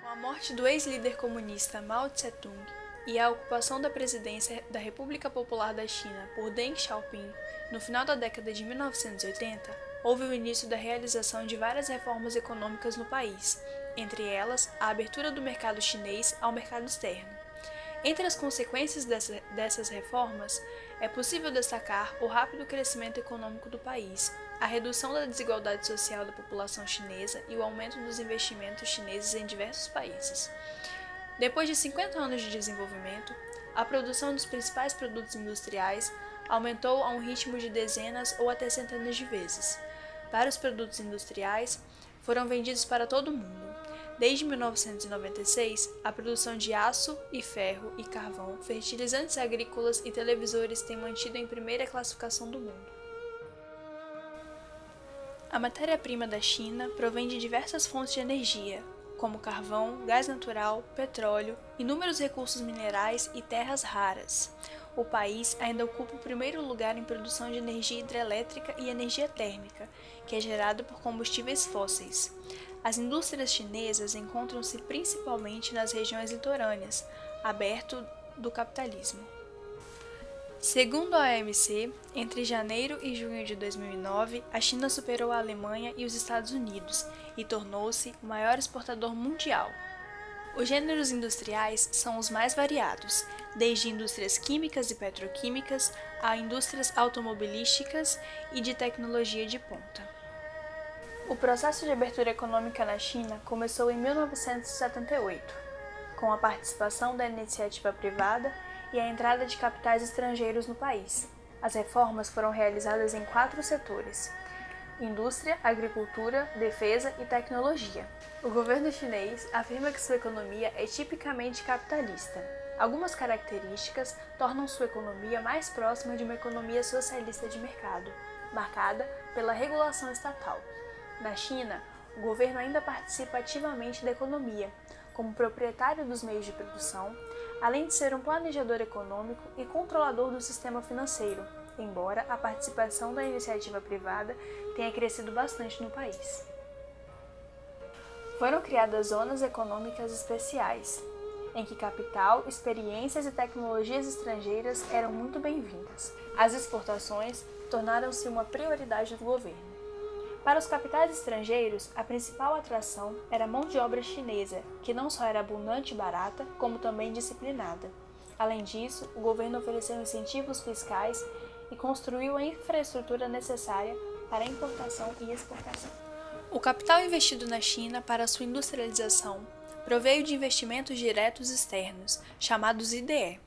a morte do ex-líder comunista Mao Tse-tung e a ocupação da presidência da República Popular da China por Deng Xiaoping no final da década de 1980, houve o início da realização de várias reformas econômicas no país, entre elas a abertura do mercado chinês ao mercado externo. Entre as consequências dessas reformas, é possível destacar o rápido crescimento econômico do país, a redução da desigualdade social da população chinesa e o aumento dos investimentos chineses em diversos países. Depois de 50 anos de desenvolvimento, a produção dos principais produtos industriais aumentou a um ritmo de dezenas ou até centenas de vezes. Vários produtos industriais foram vendidos para todo o mundo. Desde 1996, a produção de aço e ferro e carvão, fertilizantes agrícolas e televisores tem mantido em primeira classificação do mundo. A matéria-prima da China provém de diversas fontes de energia, como carvão, gás natural, petróleo, inúmeros recursos minerais e terras raras. O país ainda ocupa o primeiro lugar em produção de energia hidrelétrica e energia térmica, que é gerada por combustíveis fósseis. As indústrias chinesas encontram-se principalmente nas regiões litorâneas, aberto do capitalismo. Segundo a OMC, entre janeiro e junho de 2009, a China superou a Alemanha e os Estados Unidos e tornou-se o maior exportador mundial. Os gêneros industriais são os mais variados, desde indústrias químicas e petroquímicas a indústrias automobilísticas e de tecnologia de ponta. O processo de abertura econômica na China começou em 1978, com a participação da iniciativa privada e a entrada de capitais estrangeiros no país. As reformas foram realizadas em 4 setores: indústria, agricultura, defesa e tecnologia. O governo chinês afirma que sua economia é tipicamente capitalista. Algumas características tornam sua economia mais próxima de uma economia socialista de mercado, marcada pela regulação estatal. Na China, o governo ainda participa ativamente da economia, como proprietário dos meios de produção, além de ser um planejador econômico e controlador do sistema financeiro, embora a participação da iniciativa privada tenha crescido bastante no país. Foram criadas zonas econômicas especiais, em que capital, experiências e tecnologias estrangeiras eram muito bem-vindas. As exportações tornaram-se uma prioridade do governo. Para os capitais estrangeiros, a principal atração era a mão de obra chinesa, que não só era abundante e barata, como também disciplinada. Além disso, o governo ofereceu incentivos fiscais e construiu a infraestrutura necessária para a importação e exportação. O capital investido na China para sua industrialização proveio de investimentos diretos externos, chamados IDE.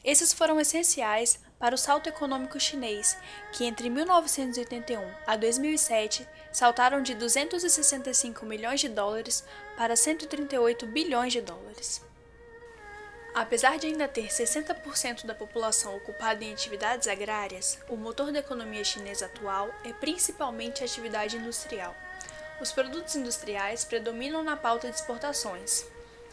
Esses foram essenciais para o salto econômico chinês, que entre 1981 a 2007 saltaram de 265 milhões de dólares para 138 bilhões de dólares. Apesar de ainda ter 60% da população ocupada em atividades agrárias, o motor da economia chinesa atual é principalmente a atividade industrial. Os produtos industriais predominam na pauta de exportações.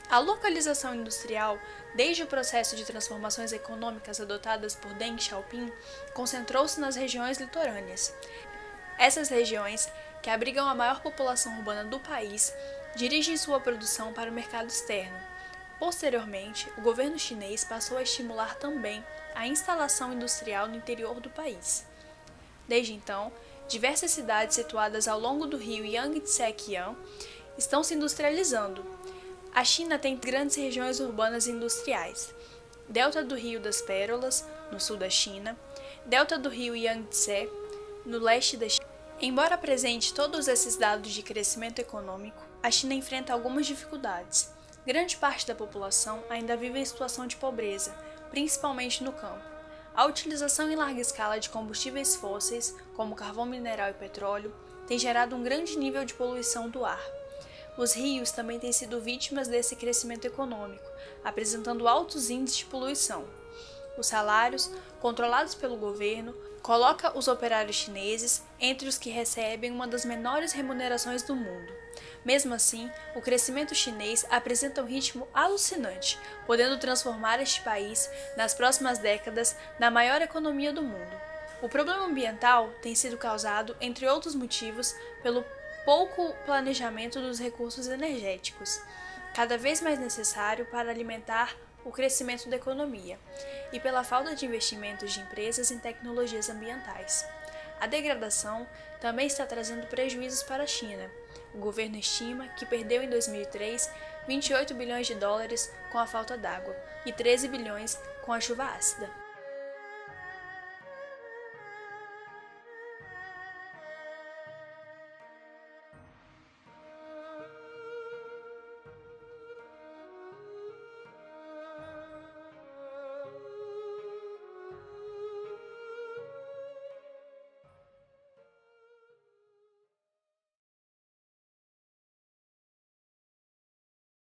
A localização industrial, desde o processo de transformações econômicas adotadas por Deng Xiaoping, concentrou-se nas regiões litorâneas. Essas regiões, que abrigam a maior população urbana do país, dirigem sua produção para o mercado externo. Posteriormente, o governo chinês passou a estimular também a instalação industrial no interior do país. Desde então, diversas cidades situadas ao longo do rio Yangtze-Kiang estão se industrializando. A China tem grandes regiões urbanas e industriais: Delta do Rio das Pérolas, no sul da China, Delta do Rio Yangtze, no leste da China. Embora apresente todos esses dados de crescimento econômico, a China enfrenta algumas dificuldades. Grande parte da população ainda vive em situação de pobreza, principalmente no campo. A utilização em larga escala de combustíveis fósseis, como carvão mineral e petróleo, tem gerado um grande nível de poluição do ar. Os rios também têm sido vítimas desse crescimento econômico, apresentando altos índices de poluição. Os salários, controlados pelo governo, colocam os operários chineses entre os que recebem uma das menores remunerações do mundo. Mesmo assim, o crescimento chinês apresenta um ritmo alucinante, podendo transformar este país, nas próximas décadas, na maior economia do mundo. O problema ambiental tem sido causado, entre outros motivos, pelo pouco planejamento dos recursos energéticos. cada vez mais necessário para alimentar o crescimento da economia e pela falta de investimentos de empresas em tecnologias ambientais. A degradação também está trazendo prejuízos para a China. O governo estima que perdeu em 2003 28 bilhões de dólares com a falta d'água e 13 bilhões com a chuva ácida.